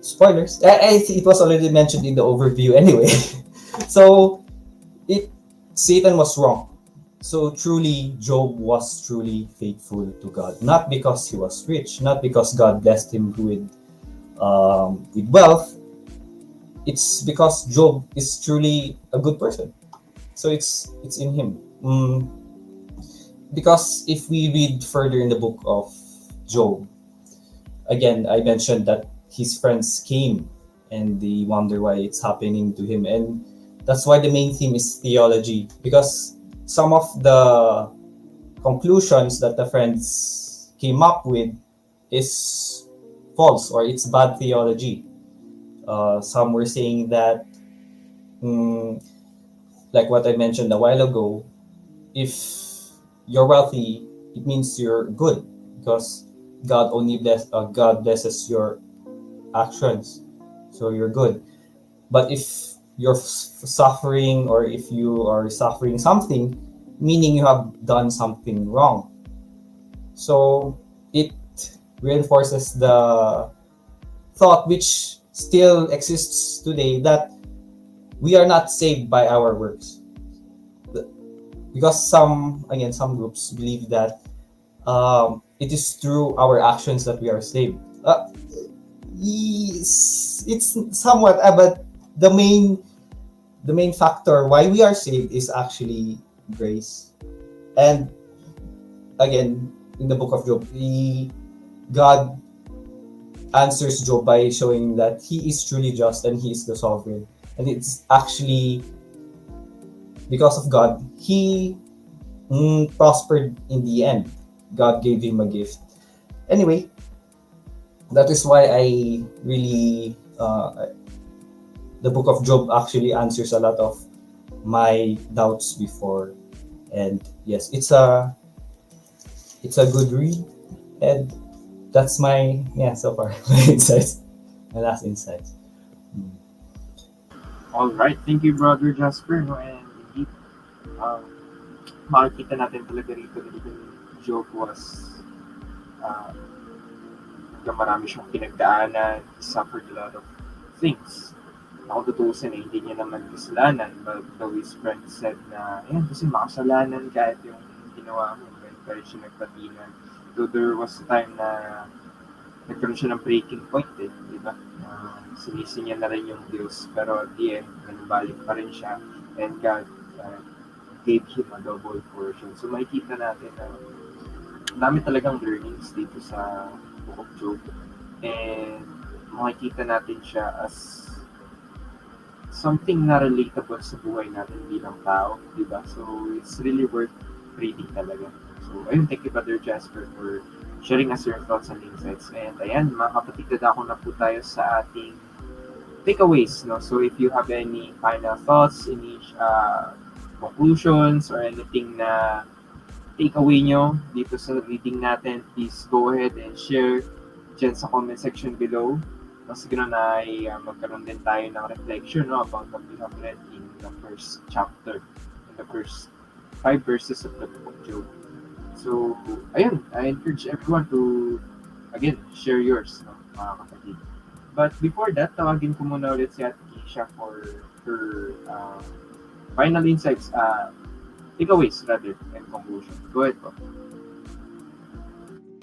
Spoilers. It was already mentioned in the overview anyway. So Satan was wrong. So truly, Job was truly faithful to God, not because he was rich, not because God blessed him with wealth. It's because Job is truly a good person. So it's in him. Because if we read further in the book of Job, again, I mentioned that his friends came and they wonder why it's happening to him. And that's why the main theme is theology, because some of the conclusions that the friends came up with is false, or it's bad theology. Some were saying that, like what I mentioned a while ago, if you're wealthy, it means you're good because God blesses your actions, so you're good. But if you're suffering, or if you are suffering something, meaning you have done something wrong. So it reinforces the thought, which still exists today, that we are not saved by our works. Because some groups believe that it is through our actions that we are saved. It's somewhat, but the main the main factor why we are saved is actually grace. And again, in the book of Job, God answers Job by showing that he is truly just and he is the sovereign. And it's actually because of God, he prospered in the end. God gave him a gift. Anyway, that is why I really, the book of Job actually answers a lot of my doubts before. And yes, it's a good read. And that's my, so far, my insights, my last insights. All right, thank you, Brother Jasper. No, and indeed, um, makikita natin talaga rito na even Job was, uh, hanggang marami siyang pinagdaanan, he suffered a lot of things. Na kung tutusin eh, hindi niya naman kasalanan. But though his friend said na, yan, kasi makasalanan kahit yung ginawa mo, pa rin siya nagpatingan. Though there was a time na nagkaroon siya ng breaking point eh, di ba? Sinisi niya na rin yung Diyos, pero at the end, nagbalik pa rin siya, and God gave him a double portion. So makikita natin na dami talagang learnings dito sa Book of Job, and makikita natin siya as something na relatable sa buhay natin bilang tao, di ba? So it's really worth reading talaga. So ayun, thank you, Brother Jasper, for sharing us your thoughts and insights. And ayan, mga kapatid, dadako na po tayo sa ating takeaways. No? So if you have any final thoughts, any conclusions, or anything na takeaway nyo dito sa reading natin, please go ahead and share dyan sa comment section below. Kasi ganoon ay magkaroon din tayo ng reflection, no, about what we have read in the first chapter, in the first 5 verses of the book of Job. So, ayun, I encourage everyone to, again, share yours, no, mga kapatid. But before that, tawagin ko muna ulit si Ate Keisha for her final insights, takeaways rather, and conclusion. Go ahead po.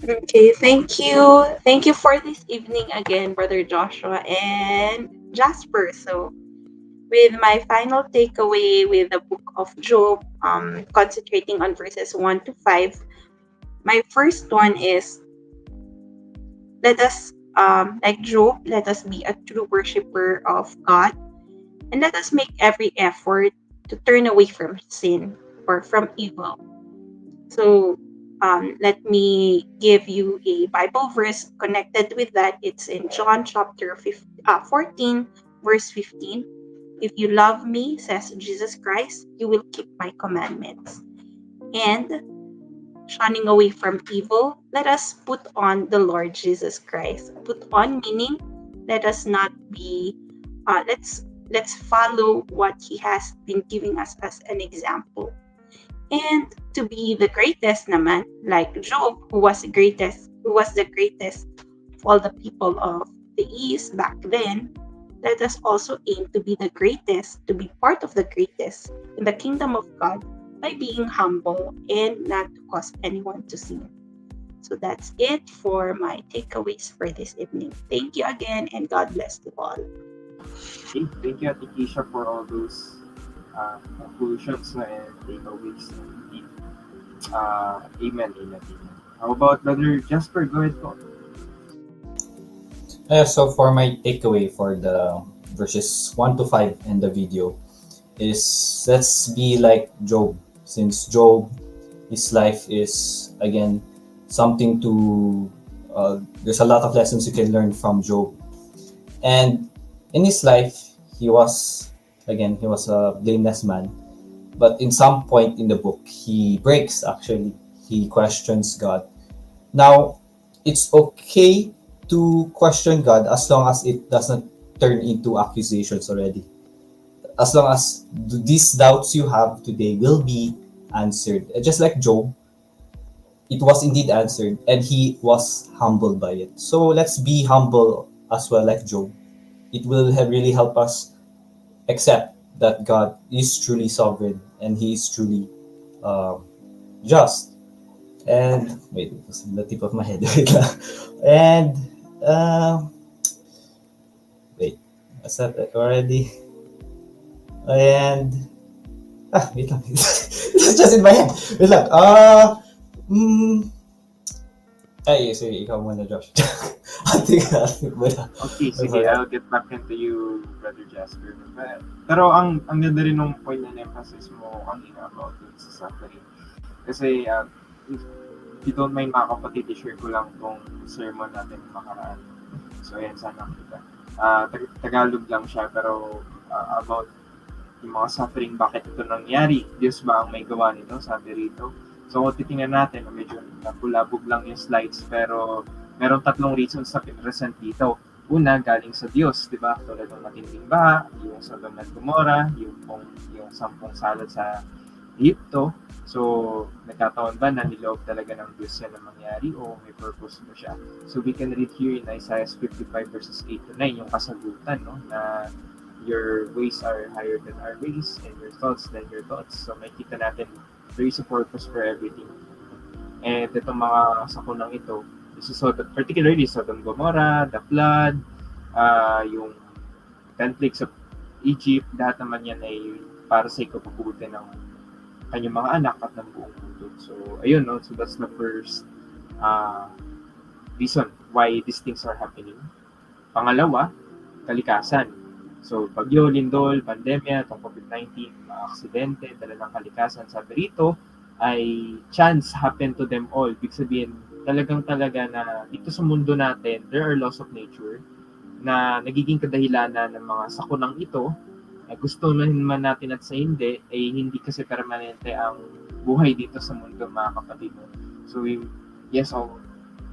Okay, thank you. Thank you for this evening again, Brother Joshua and Jasper. So, with my final takeaway with the book of Job, concentrating on verses 1 to 5, my first one is, let us, like Job, let us be a true worshiper of God, and let us make every effort to turn away from sin or from evil. So, let me give you a Bible verse connected with that. It's in John chapter 14, verse 15. If you love me, says Jesus Christ, you will keep my commandments. And shunning away from evil, let us put on the Lord Jesus Christ. Put on meaning, let us not be, let's follow what He has been giving us as an example. And to be the greatest naman, like Job, who was the greatest of all the people of the East back then, let us also aim to be the greatest, to be part of the greatest in the kingdom of God by being humble and not to cause anyone to sin. So that's it for my takeaways for this evening. Thank you again, and God bless you all. Okay, thank you, Ate Keisha, for all those conclusions and takeaways. Indeed. Amen, amen, amen. How about Brother Jasper? Go ahead po. So for my takeaway for the verses 1 to 5 in the video is, let's be like Job. Since Job, his life is, again, something to, there's a lot of lessons you can learn from Job. And in his life, he was a blameless man. But in some point in the book, he breaks, actually. He questions God. Now, it's okay to question God as long as it does not turn into accusations already. As long as these doubts you have today will be answered, just like Job, it was indeed answered, and he was humbled by it. So let's be humble as well, like Job. It will really help us accept that God is truly sovereign and He is truly um, just. And wait, it was on the tip of my head. Wait lang. And uh, wait, was that already? And wait lang. It's just in my head. Wait lang. Mm, ay, sige, ikaw muna, Josh. I'll think muna. Okay, I'm sige, sorry. I'll get back into you, Brother Jasper. Pero ang ganda rin nung point na emphasis mo kanina about dun sa suffering. Kasi if you don't mind mga kapatid, i-share ko lang tong sermon natin makaraan. So ayan, sana kita. Tagalog lang siya, pero about yung mga suffering, bakit ito nangyari? Diyos ba ang may gawa nito? Sabi rito. So kung titingnan natin, medyo nabulabog lang yung slides, pero meron tatlong reasons na pinresent dito. Una, galing sa Diyos, di ba? Tulad ng matinding baha, yung Sodom at Gomorrah, yung 10 salad sa Egypto. So, nagkataon ba na niloob talaga ng Diyos yan na mangyari o may purpose mo siya? So, we can read here in Isaiah 55 verses 8 to 9 yung kasagutan, no? Na your ways are higher than our ways and your thoughts than your thoughts. So, makikita natin there is a purpose for everything. And itong mga sakunang ito, particularly Sodom Gomorrah, the flood, yung 10 plagues of Egypt, lahat naman yan ay para sa ikabubuti ng kanyang mga anak at ng buong mundo. So, ayun, no? So, that's the first reason why these things are happening. Pangalawa, kalikasan. So, bagyo, lindol, pandemya, itong COVID-19, mga aksidente, dala ng kalikasan. Sabi rito, ay chance happen to them all. Ibig sabihin, talaga na dito sa mundo natin, there are laws of nature na nagiging kadahilanan ng mga sakunang ito. Gusto man natin at sa hindi, ay hindi kasi permanente ang buhay dito sa mundo, mga kapatid. So, yes, all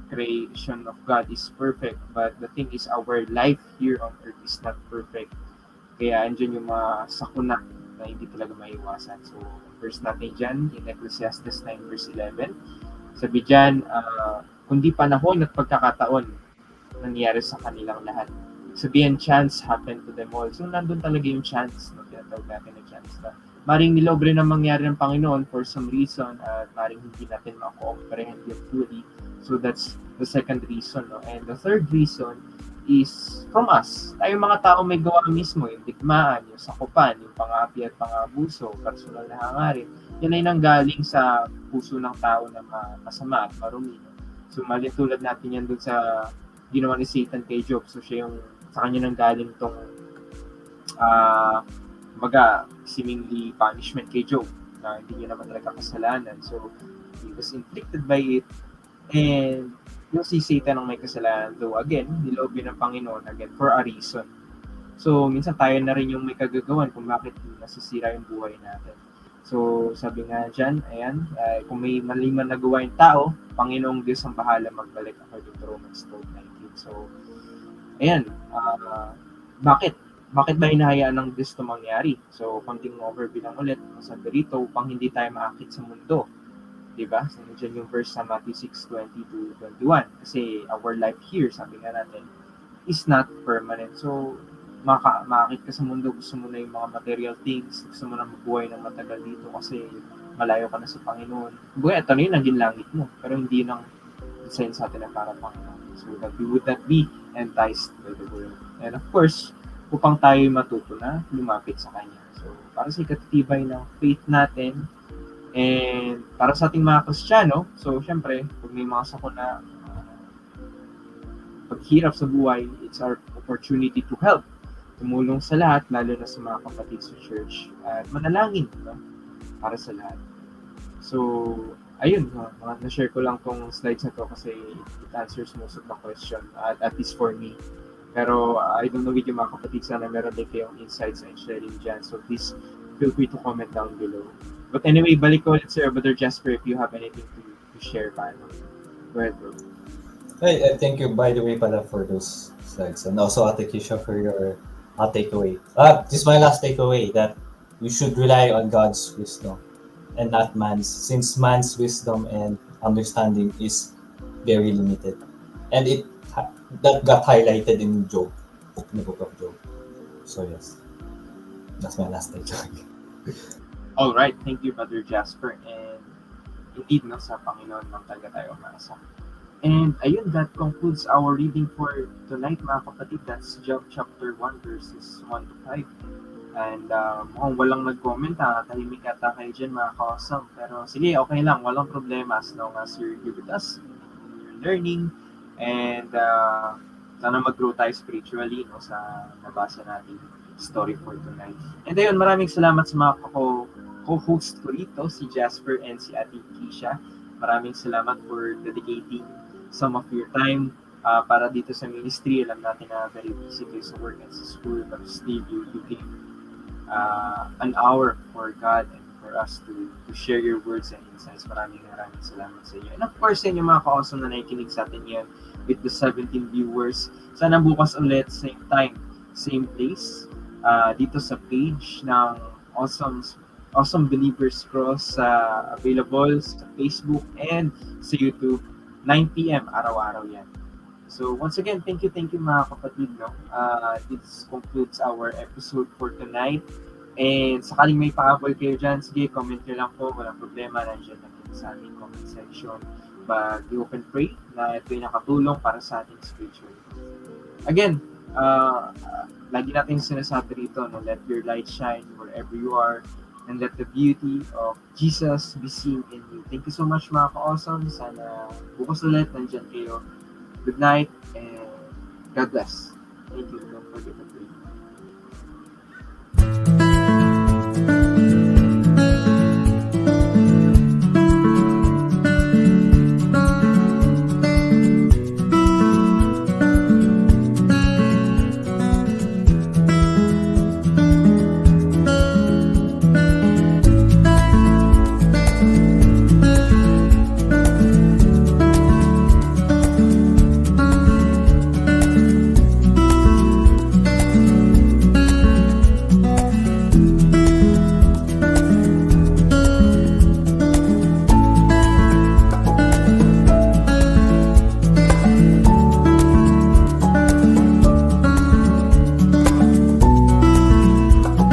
creation of God is perfect, but the thing is, our life here on earth is not perfect. Kaya andyan yung mga sakuna na hindi talaga maiwasan. So, verse natin dyan, in Ecclesiastes 9 verse 11, sabi dyan, kundi panahon at pagkakataon nangyari sa kanilang lahat. Sabihin, chance happened to them all. So, nandun talaga yung chance. No? Tinatawag natin na chance na maring nilob rin ang mangyari ng Panginoon for some reason at maring hindi natin ma-comprehend yun fully. So, that's the second reason. No? And the third reason is from us. Tayo mga tao may gawa mismo, yung digmaan, yung sakupan, yung pangapi at pangabuso, personal na hangarin. Yan ay nanggaling sa puso ng tao na masama at marumi. No? So, tulad natin yan dun sa ginawa ni Satan kay Job. So, siya yung sa kanya nang galing tong seemingly punishment kay Job na hindi niya naman talaga kasalanan. So, he was inflicted by it. And yung si Satan ang may kasalanan. Though, again, niloob yun ng Panginoon, again, for a reason. So, minsan tayo na rin yung may kagagawan kung bakit nasisira yung buhay natin. So, sabi nga dyan, ayan, kung may mali man nagawa yung tao, Panginoong Diyos ang bahala magbalik according to Romans 12:19. So, ayan, bakit ba hinahayaan ng Diyos ito mangyari? So, konting overview lang ulit. Sabi rito, upang hindi tayo maakit sa mundo. Diba? So, nandiyan yung verse sa Matthew 6:20-21. Kasi our life here, sabi nga natin, is not permanent. So, maakit ka sa mundo, gusto mo na yung mga material things, gusto mo na mabuhay ng matagal dito kasi malayo ka na sa Panginoon. Buhay, ito na yun, naging langit mo. Pero hindi nang design sa atin na para Panginoon. So that we would not be enticed by the world. And of course, upang tayo matuto na lumapit sa Kanya. So, para sa ikatitibay ng faith natin, and para sa ating mga Kristiyano, so syempre, pag may mga sakuna, paghirap sa buhay, it's our opportunity to help. Tumulong sa lahat, lalo na sa mga kapatid sa church. At manalangin, no? Para sa lahat. So, ayun, na-share ko lang tong slides na to kasi it answers most of the question, at least for me. Pero I don't know with yung mga kapatid, sana meron din kayong insights and sharing dyan. So please feel free to comment down below. But anyway, balik ko ulit, Sir Brother Jasper, if you have anything to share pa. Go ahead, bro. Hey, thank you, by the way, pala, for those slides. And also, Ate Kisha, for your takeaway. This is my last takeaway, that we should rely on God's wisdom and not man's, since man's wisdom and understanding is very limited. And that got highlighted in Job, in the book of Job. So, yes, that's my last takeaway. All right, thank you, Brother Jasper. And indeed, no, sa Panginoon lang talaga tayo umasa. And ayun, that concludes our reading for tonight, mga kapatid. That's Job chapter 1, verses 1 to 5. And mukhang walang nag-comment, tahimik ata kayo dyan, mga ka-awesome. Pero sige, okay lang, walang problema as long as you're here with us, you're learning, and sana mag-grow tayo spiritually, no, sa nabasa natin story for tonight. And ayun, maraming salamat sa mga co-host ko rito, si Jasper and si Ate Keisha. Maraming salamat for dedicating some of your time para dito sa ministry. Alam natin na very busy kayo sa work and sa school, but still you give an hour for God and for us to share your words and insights. Maraming salamat sa inyo. And of course, sa inyo mga ka-awesome na nakikinig sa atin yan with the 17 viewers. Sana bukas ulit, same time, same place, dito sa page ng Awesome Believers Cross, available sa Facebook and sa YouTube, 9 p.m. araw-araw yan. So once again, thank you mga kapatid. No? This concludes our episode for tonight. And sakaling may pahabol kayo dyan, sige, comment nyo lang po. Walang problema, nandiyan lang po sa ating comment section. But we hope and pray na ito yung nakatulong para sa ating spiritual. Again, lagi natin sinasabi rito, no? Let your light shine wherever you are, and let the beauty of Jesus be seen in you. Thank you so much, mga ka-awesome. Sana bukas ulit nandiyan kayo. Good night and God bless. Thank you. Don't forget to pray.